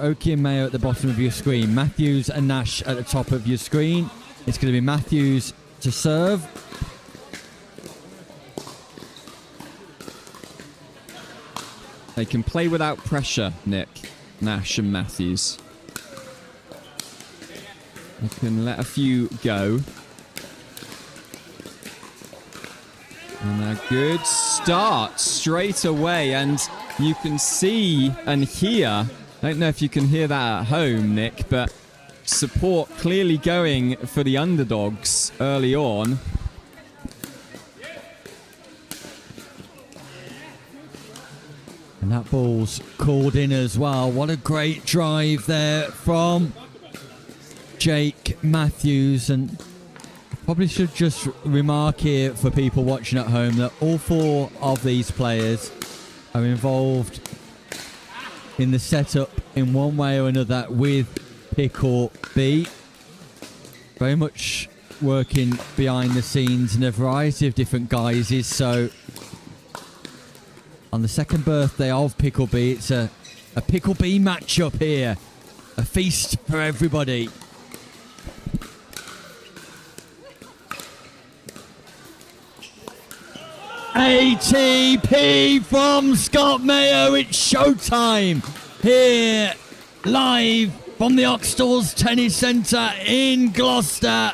Oki and Mayo at the bottom of your screen. Matthews and Nash at the top of your screen. It's going to be Matthews to serve. They can play without pressure, Nick. Nash and Matthews. They can let a few go. And a good start straight away. And you can see and hear, I don't know if you can hear that at home, Nick, but support clearly going for the underdogs early on. And that ball's called in as well. What a great drive there from Jake Matthews. And probably should just remark here for people watching at home that all four of these players are involved in the setup in one way or another with PickleB. Very much working behind the scenes in a variety of different guises. So on the second birthday of PickleB, it's a PickleB matchup here. A feast for everybody. ATP from Scott Mayo. It's showtime here live from the Oxtalls Tennis Centre in Gloucester.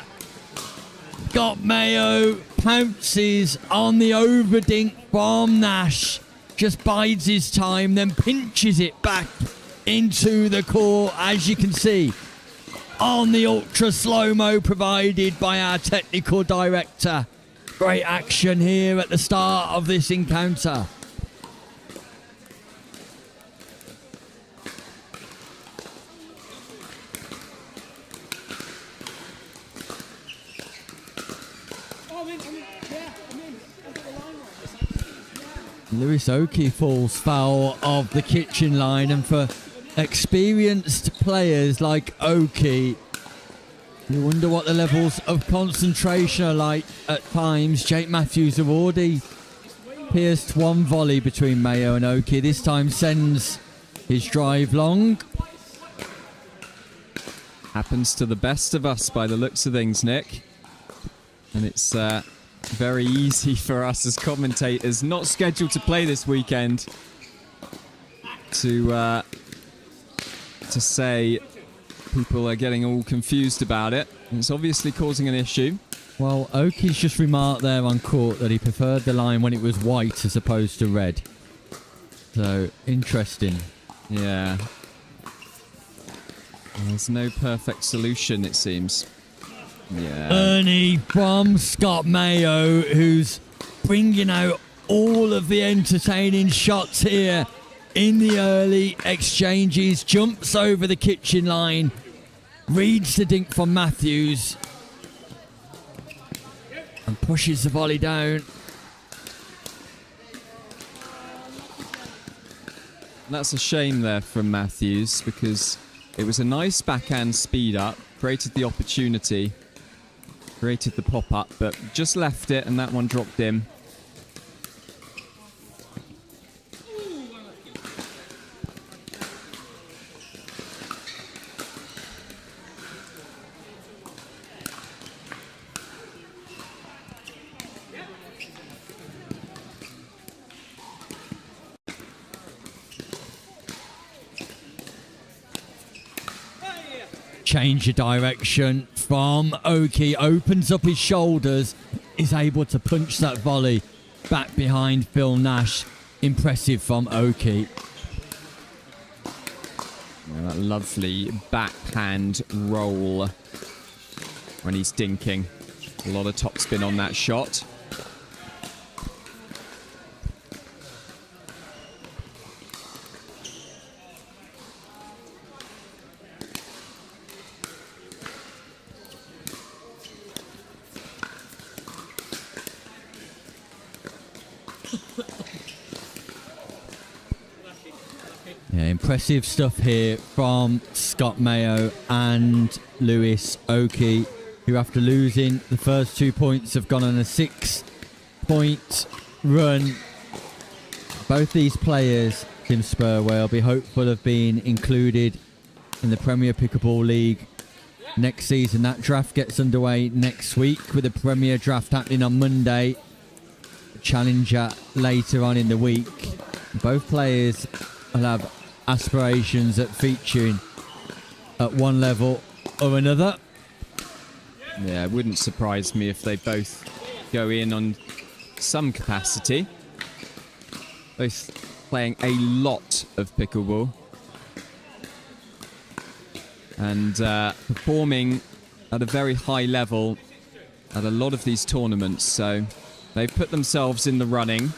Scott Mayo pounces on the overdink from Nash. Just bides his time, then pinches it back into the court, as you can see on the ultra slow-mo provided by our technical director. Great action here at the start of this encounter. Lewis Oki falls foul of the kitchen line, and for experienced players like Oki, you wonder what the levels of concentration are like at times. Jake Matthews have already pierced one volley between Mayo and Oki. This time sends his drive long. Happens to the best of us by the looks of things, Nick. And it's very easy for us as commentators, not scheduled to play this weekend, to say people are getting all confused about it. It's obviously causing an issue. Well, Oki's just remarked there on court that he preferred the line when it was white as opposed to red. So, interesting. Yeah. There's no perfect solution, it seems. Yeah. Ernie from Scott Mayo, who's bringing out all of the entertaining shots here in the early exchanges. Jumps over the kitchen line, reads the dink from Matthews, and pushes the volley down. That's a shame there from Matthews, because it was a nice backhand speed up, created the opportunity, created the pop-up, but just left it, and that one dropped in. Change of direction from Oki, opens up his shoulders, is able to punch that volley back behind Phil Nash. Impressive from Oki. Yeah, that lovely backhand roll when he's dinking. A lot of topspin on that shot. Yeah, impressive stuff here from Scott Mayo and Lewis Oki, who after losing the first 2 points have gone on a 6-point run. Both these players, Tim Spurway, will be hopeful of being included in the Premier Pickleball League next season. That draft gets underway next week with the Premier Draft happening on Monday. Challenger later on in the week. Both players will have aspirations at featuring at one level or another. Yeah, it wouldn't surprise me if they both go in on some capacity. Both playing a lot of pickleball. And performing at a very high level at a lot of these tournaments. So they've put themselves in the running.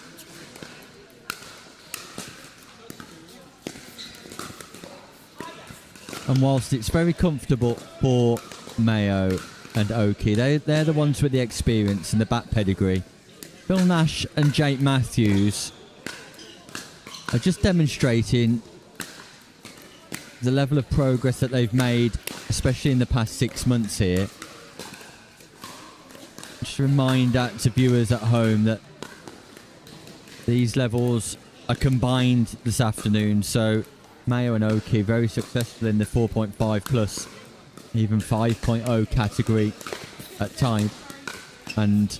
And whilst it's very comfortable for Mayo and Oki, they're the ones with the experience and the back pedigree. Phil Nash and Jake Matthews are just demonstrating the level of progress that they've made, especially in the past 6 months here. Just a reminder to viewers at home that these levels are combined this afternoon, so Mayo and Oki very successful in the 4.5 plus, even 5.0 category at times. And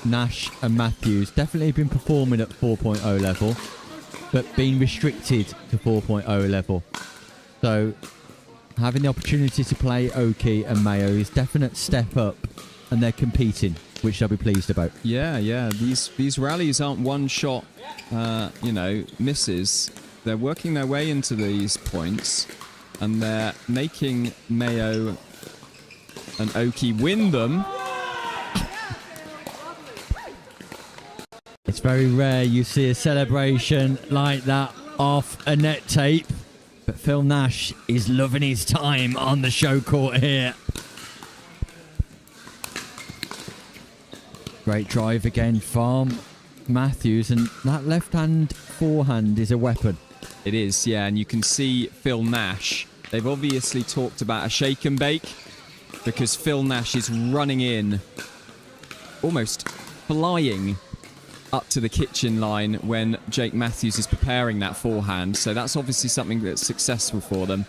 Nash and Matthews definitely been performing at 4.0 level, but being restricted to 4.0 level. So having the opportunity to play Oki and Mayo is definite step up, and they're competing, which I'll be pleased about. Yeah. These rallies aren't one shot, misses. They're working their way into these points, and they're making Mayo and Oki win them. It's very rare you see a celebration like that off a net tape, but Phil Nash is loving his time on the show court here. Great drive again from Matthews, and that left-hand forehand is a weapon. It is, yeah, and you can see Phil Nash. They've obviously talked about a shake and bake, because Phil Nash is running in, almost flying up to the kitchen line when Jake Matthews is preparing that forehand. So that's obviously something that's successful for them.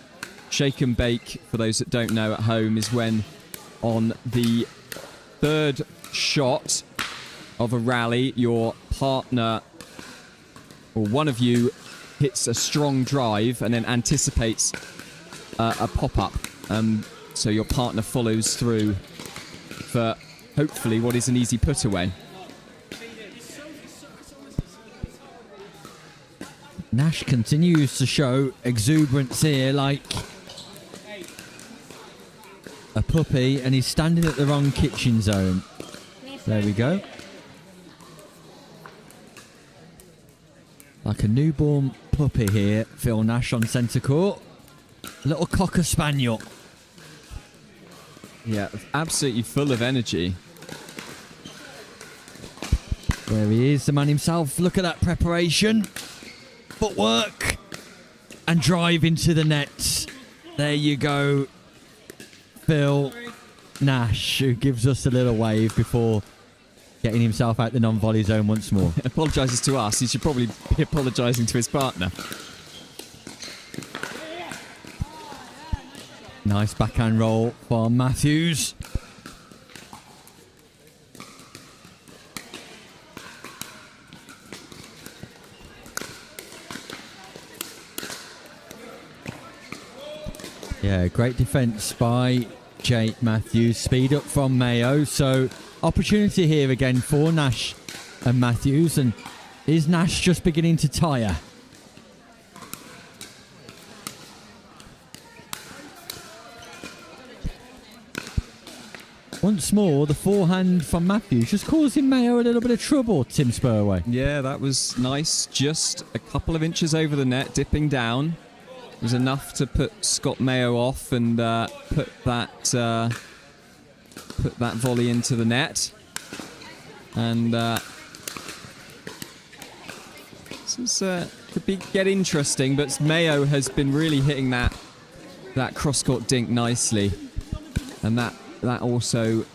Shake and bake, for those that don't know at home, is when on the third shot of a rally, your partner or one of you hits a strong drive and then anticipates a pop-up. So your partner follows through for hopefully what is an easy put away. Nash continues to show exuberance here like a puppy, and he's standing at the wrong kitchen zone. There we go. Like a newborn puppy here, Phil Nash on centre court. A little cocker spaniel. Yeah, absolutely full of energy. There he is, the man himself. Look at that preparation. Footwork. And drive into the net. There you go. Phil Nash, who gives us a little wave before getting himself out the non-volley zone once more. Apologises to us. He should probably be apologising to his partner. Nice backhand roll for Matthews. Yeah, great defence by Jake Matthews. Speed up from Mayo. So opportunity here again for Nash and Matthews. And is Nash just beginning to tire? Once more, the forehand from Matthews just causing Mayo a little bit of trouble, Tim Spurway. Yeah, that was nice. Just a couple of inches over the net, dipping down. It was enough to put Scott Mayo off and put that volley into the net. And this could get interesting, but Mayo has been really hitting that cross-court dink nicely. And that also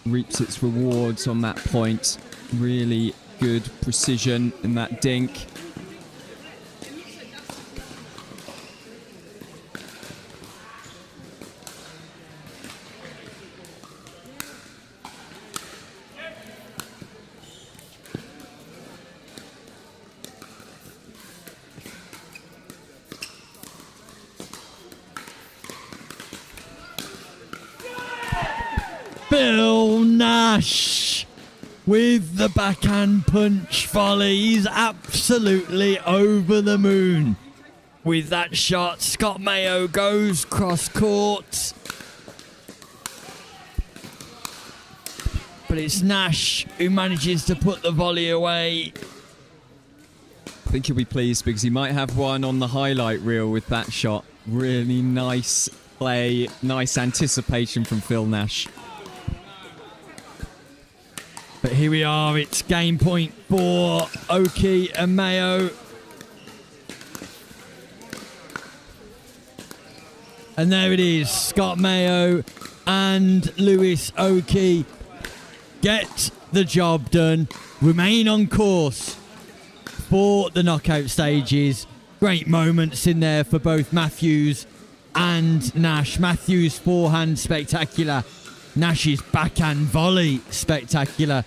reaps its rewards on that point. Really good precision in that dink. Phil Nash with the backhand punch volley. He's absolutely over the moon with that shot. Scott Mayo goes cross court. But it's Nash who manages to put the volley away. I think he'll be pleased because he might have one on the highlight reel with that shot. Really nice play, nice anticipation from Phil Nash. But here we are, it's game point for Oki and Mayo. And there it is, Scott Mayo and Lewis Oki get the job done, remain on course for the knockout stages. Great moments in there for both Matthews and Nash. Matthews' forehand spectacular. Nash's backhand volley spectacular.